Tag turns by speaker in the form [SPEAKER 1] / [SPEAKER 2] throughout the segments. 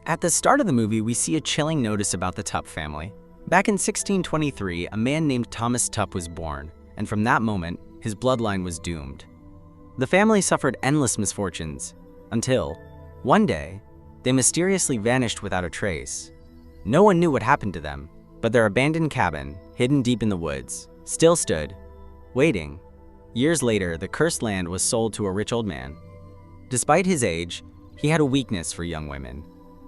[SPEAKER 1] At the start of the movie, we see a chilling notice about the Tupp family. Back in 1623, a man named Thomas Tupp was born, and from that moment, his bloodline was doomed. The family suffered endless misfortunes, until, one day, they mysteriously vanished without a trace. No one knew what happened to them, but their abandoned cabin, hidden deep in the woods, still stood, waiting. Years later, the cursed land was sold to a rich old man. Despite his age, he had a weakness for young women.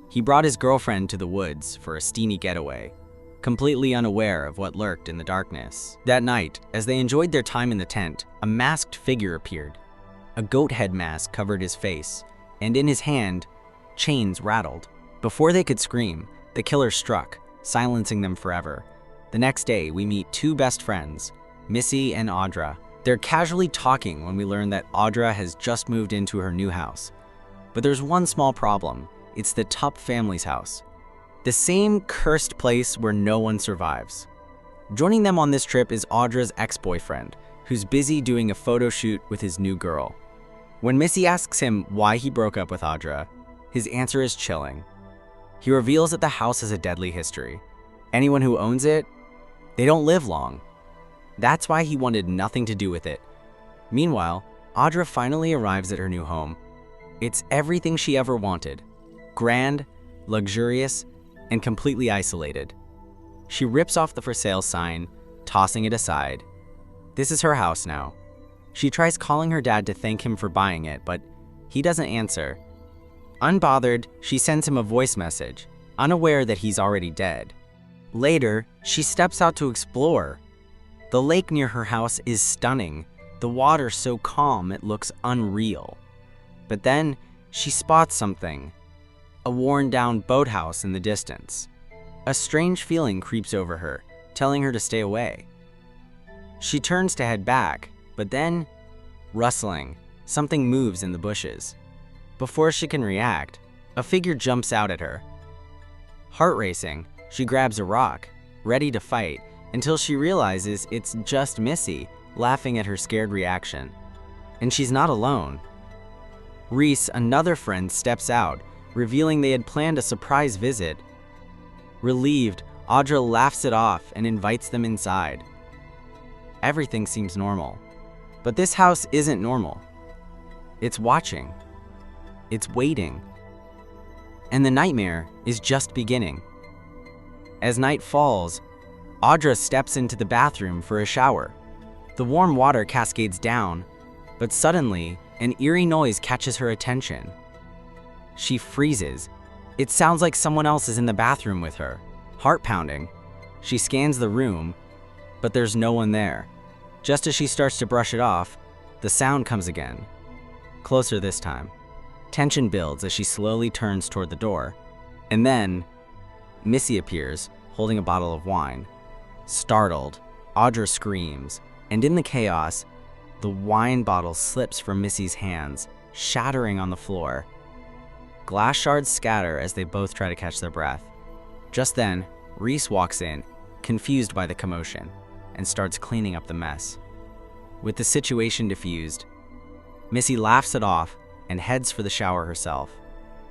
[SPEAKER 1] He brought his girlfriend to the woods for a steamy getaway, completely unaware of what lurked in the darkness. That night, as they enjoyed their time in the tent, a masked figure appeared. A goat head mask covered his face, and in his hand, chains rattled. Before they could scream, the killer struck, silencing them forever. The next day, we meet two best friends, Missy and Audra. They're casually talking when we learn that Audra has just moved into her new house. But there's one small problem. It's the Tupp family's house. The same cursed place where no one survives. Joining them on this trip is Audra's ex-boyfriend, who's busy doing a photo shoot with his new girl. When Missy asks him why he broke up with Audra, his answer is chilling. He reveals that the house has a deadly history. Anyone who owns it, they don't live long. That's why he wanted nothing to do with it. Meanwhile, Audra finally arrives at her new home. It's everything she ever wanted. Grand, luxurious, and completely isolated. She rips off the for sale sign, tossing it aside. This is her house now. She tries calling her dad to thank him for buying it, but he doesn't answer. Unbothered, she sends him a voice message, unaware that he's already dead. Later, she steps out to explore. The lake near her house is stunning, the water so calm it looks unreal. But then, she spots something. A worn-down boathouse in the distance. A strange feeling creeps over her, telling her to stay away. She turns to head back, but then, rustling, something moves in the bushes. Before she can react, a figure jumps out at her. Heart racing, she grabs a rock, ready to fight, until she realizes it's just Missy, laughing at her scared reaction. And she's not alone. Reese, another friend, steps out, revealing they had planned a surprise visit. Relieved, Audra laughs it off and invites them inside. Everything seems normal, but this house isn't normal. It's watching. It's waiting. And the nightmare is just beginning. As night falls, Audra steps into the bathroom for a shower. The warm water cascades down, but suddenly, an eerie noise catches her attention. She freezes. It sounds like someone else is in the bathroom with her, heart pounding. She scans the room, but there's no one there. Just as she starts to brush it off, the sound comes again. Closer this time. Tension builds as she slowly turns toward the door. And then, Missy appears, holding a bottle of wine. Startled, Audra screams, and in the chaos, the wine bottle slips from Missy's hands, shattering on the floor. Glass shards scatter as they both try to catch their breath. Just then, Reese walks in, confused by the commotion, and starts cleaning up the mess. With the situation diffused, Missy laughs it off and heads for the shower herself.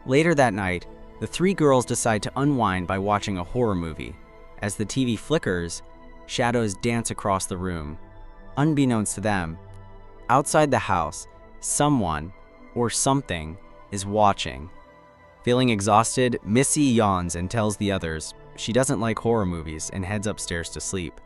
[SPEAKER 1] Later that night, the three girls decide to unwind by watching a horror movie. As the TV flickers, shadows dance across the room. Unbeknownst to them, outside the house, someone or something is watching. Feeling exhausted, Missy yawns and tells the others she doesn't like horror movies and heads upstairs to sleep.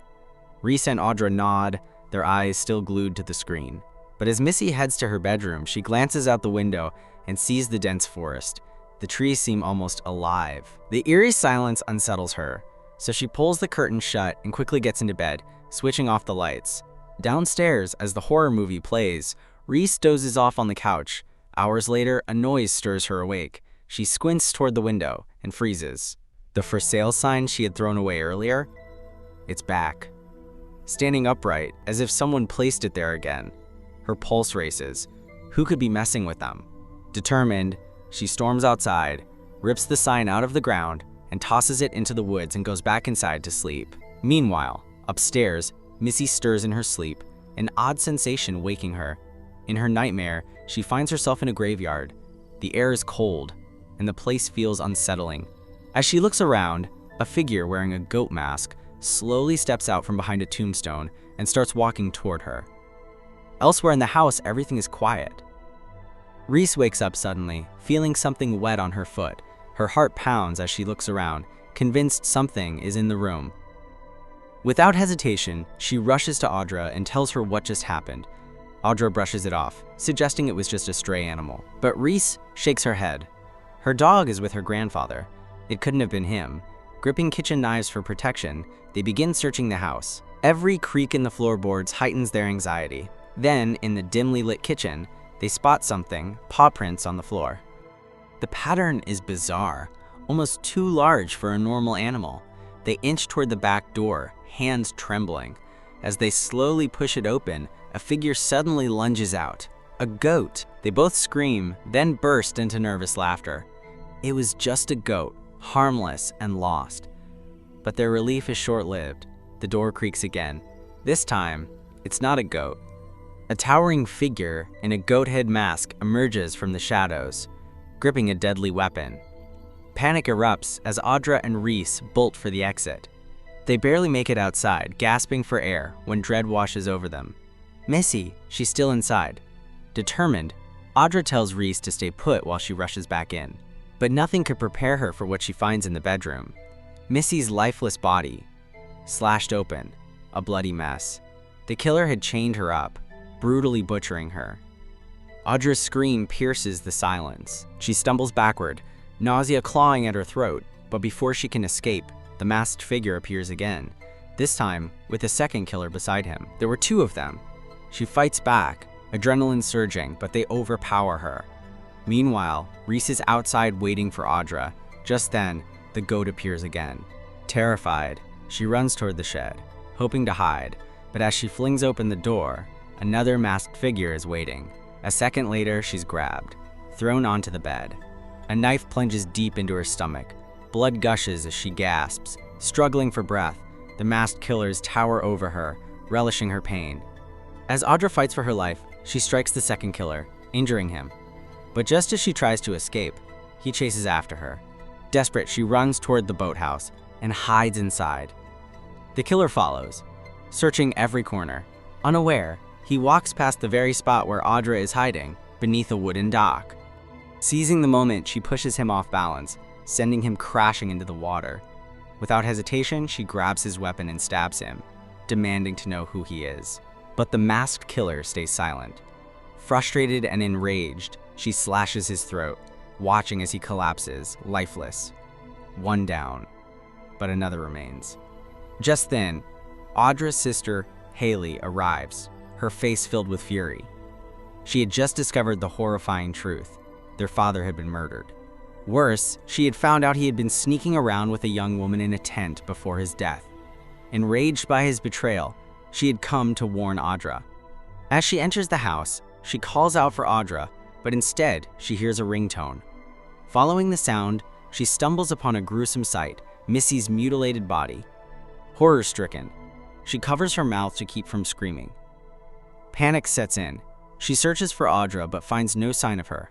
[SPEAKER 1] Reese and Audra nod, their eyes still glued to the screen. But as Missy heads to her bedroom, she glances out the window and sees the dense forest. The trees seem almost alive. The eerie silence unsettles her, so she pulls the curtain shut and quickly gets into bed, switching off the lights. Downstairs, as the horror movie plays, Reese dozes off on the couch. Hours later, a noise stirs her awake. She squints toward the window and freezes. The for sale sign she had thrown away earlier? It's back. Standing upright, as if someone placed it there again. Her pulse races. Who could be messing with them? Determined, she storms outside, rips the sign out of the ground, and tosses it into the woods and goes back inside to sleep. Meanwhile, upstairs, Missy stirs in her sleep, an odd sensation waking her. In her nightmare, she finds herself in a graveyard. The air is cold, and the place feels unsettling. As she looks around, a figure wearing a goat mask slowly steps out from behind a tombstone and starts walking toward her. Elsewhere in the house, everything is quiet. Reese wakes up suddenly, feeling something wet on her foot. Her heart pounds as she looks around, convinced something is in the room. Without hesitation, she rushes to Audra and tells her what just happened. Audra brushes it off, suggesting it was just a stray animal. But Reese shakes her head. Her dog is with her grandfather. It couldn't have been him. Gripping kitchen knives for protection, they begin searching the house. Every creak in the floorboards heightens their anxiety. Then, in the dimly lit kitchen, they spot something, paw prints on the floor. The pattern is bizarre, almost too large for a normal animal. They inch toward the back door, hands trembling. As they slowly push it open, a figure suddenly lunges out. A goat. They both scream, then burst into nervous laughter. It was just a goat, harmless and lost. But their relief is short-lived. The door creaks again. This time, it's not a goat. A towering figure in a goat head mask emerges from the shadows, gripping a deadly weapon. Panic erupts as Audra and Reese bolt for the exit. They barely make it outside, gasping for air, when dread washes over them. Missy, she's still inside. Determined, Audra tells Reese to stay put while she rushes back in. But nothing could prepare her for what she finds in the bedroom. Missy's lifeless body, slashed open, a bloody mess. The killer had chained her up, brutally butchering her. Audra's scream pierces the silence. She stumbles backward, nausea clawing at her throat, but before she can escape, the masked figure appears again, this time with a second killer beside him. There were two of them. She fights back, adrenaline surging, but they overpower her. Meanwhile, Reese is outside waiting for Audra. Just then, the goat appears again. Terrified, she runs toward the shed, hoping to hide, but as she flings open the door, another masked figure is waiting. A second later, she's grabbed, thrown onto the bed. A knife plunges deep into her stomach. Blood gushes as she gasps. Struggling for breath, the masked killers tower over her, relishing her pain. As Audra fights for her life, she strikes the second killer, injuring him. But just as she tries to escape, he chases after her. Desperate, she runs toward the boathouse and hides inside. The killer follows, searching every corner. Unaware, he walks past the very spot where Audra is hiding, beneath a wooden dock. Seizing the moment, she pushes him off balance, sending him crashing into the water. Without hesitation, she grabs his weapon and stabs him, demanding to know who he is. But the masked killer stays silent. Frustrated and enraged, she slashes his throat, watching as he collapses, lifeless. One down, but another remains. Just then, Audra's sister, Haley, arrives, her face filled with fury. She had just discovered the horrifying truth. Their father had been murdered. Worse, she had found out he had been sneaking around with a young woman in a tent before his death. Enraged by his betrayal, she had come to warn Audra. As she enters the house, she calls out for Audra, but instead, she hears a ringtone. Following the sound, she stumbles upon a gruesome sight, Missy's mutilated body. Horror-stricken, she covers her mouth to keep from screaming. Panic sets in. She searches for Audra but finds no sign of her.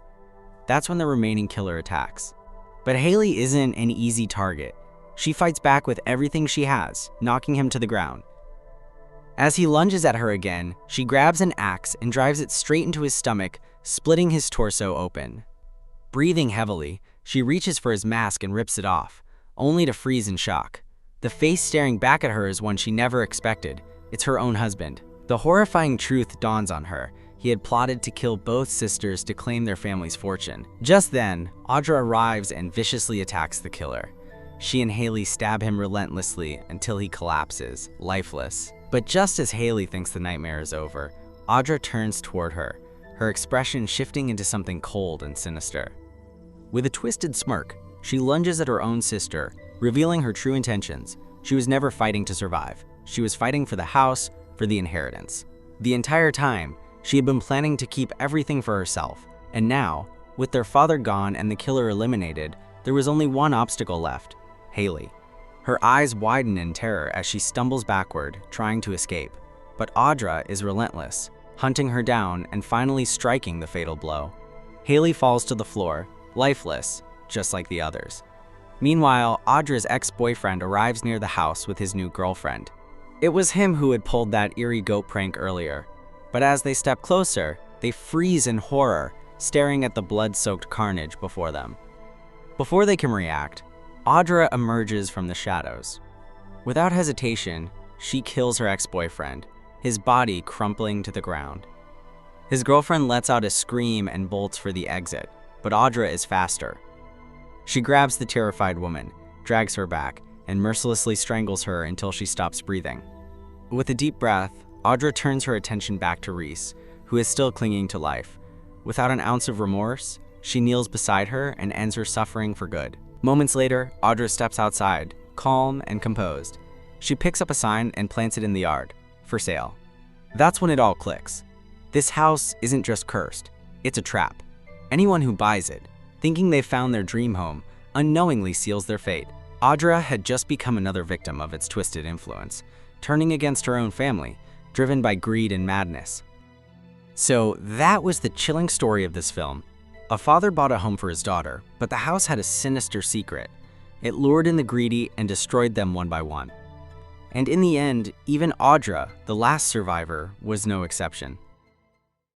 [SPEAKER 1] That's when the remaining killer attacks. But Haley isn't an easy target. She fights back with everything she has, knocking him to the ground. As he lunges at her again, she grabs an axe and drives it straight into his stomach, splitting his torso open. Breathing heavily, she reaches for his mask and rips it off, only to freeze in shock. The face staring back at her is one she never expected. It's her own husband. The horrifying truth dawns on her. He had plotted to kill both sisters to claim their family's fortune. Just then, Audra arrives and viciously attacks the killer. She and Haley stab him relentlessly until he collapses, lifeless. But just as Haley thinks the nightmare is over, Audra turns toward her, her expression shifting into something cold and sinister. With a twisted smirk, she lunges at her own sister, revealing her true intentions. She was never fighting to survive. She was fighting for the house, for the inheritance. The entire time, she had been planning to keep everything for herself, and now, with their father gone and the killer eliminated, there was only one obstacle left: Haley. Her eyes widen in terror as she stumbles backward, trying to escape. But Audra is relentless, hunting her down and finally striking the fatal blow. Haley falls to the floor, lifeless, just like the others. Meanwhile, Audra's ex-boyfriend arrives near the house with his new girlfriend. It was him who had pulled that eerie goat prank earlier, but as they step closer, they freeze in horror, staring at the blood-soaked carnage before them. Before they can react, Audra emerges from the shadows. Without hesitation, she kills her ex-boyfriend, his body crumpling to the ground. His girlfriend lets out a scream and bolts for the exit, but Audra is faster. She grabs the terrified woman, drags her back, and mercilessly strangles her until she stops breathing. With a deep breath, Audra turns her attention back to Reese, who is still clinging to life. Without an ounce of remorse, she kneels beside her and ends her suffering for good. Moments later, Audra steps outside, calm and composed. She picks up a sign and plants it in the yard, for sale. That's when it all clicks. This house isn't just cursed, it's a trap. Anyone who buys it, thinking they've found their dream home, unknowingly seals their fate. Audra had just become another victim of its twisted influence, turning against her own family, driven by greed and madness. So that was the chilling story of this film. A father bought a home for his daughter, but the house had a sinister secret. It lured in the greedy and destroyed them one by one. And in the end, even Audra, the last survivor, was no exception.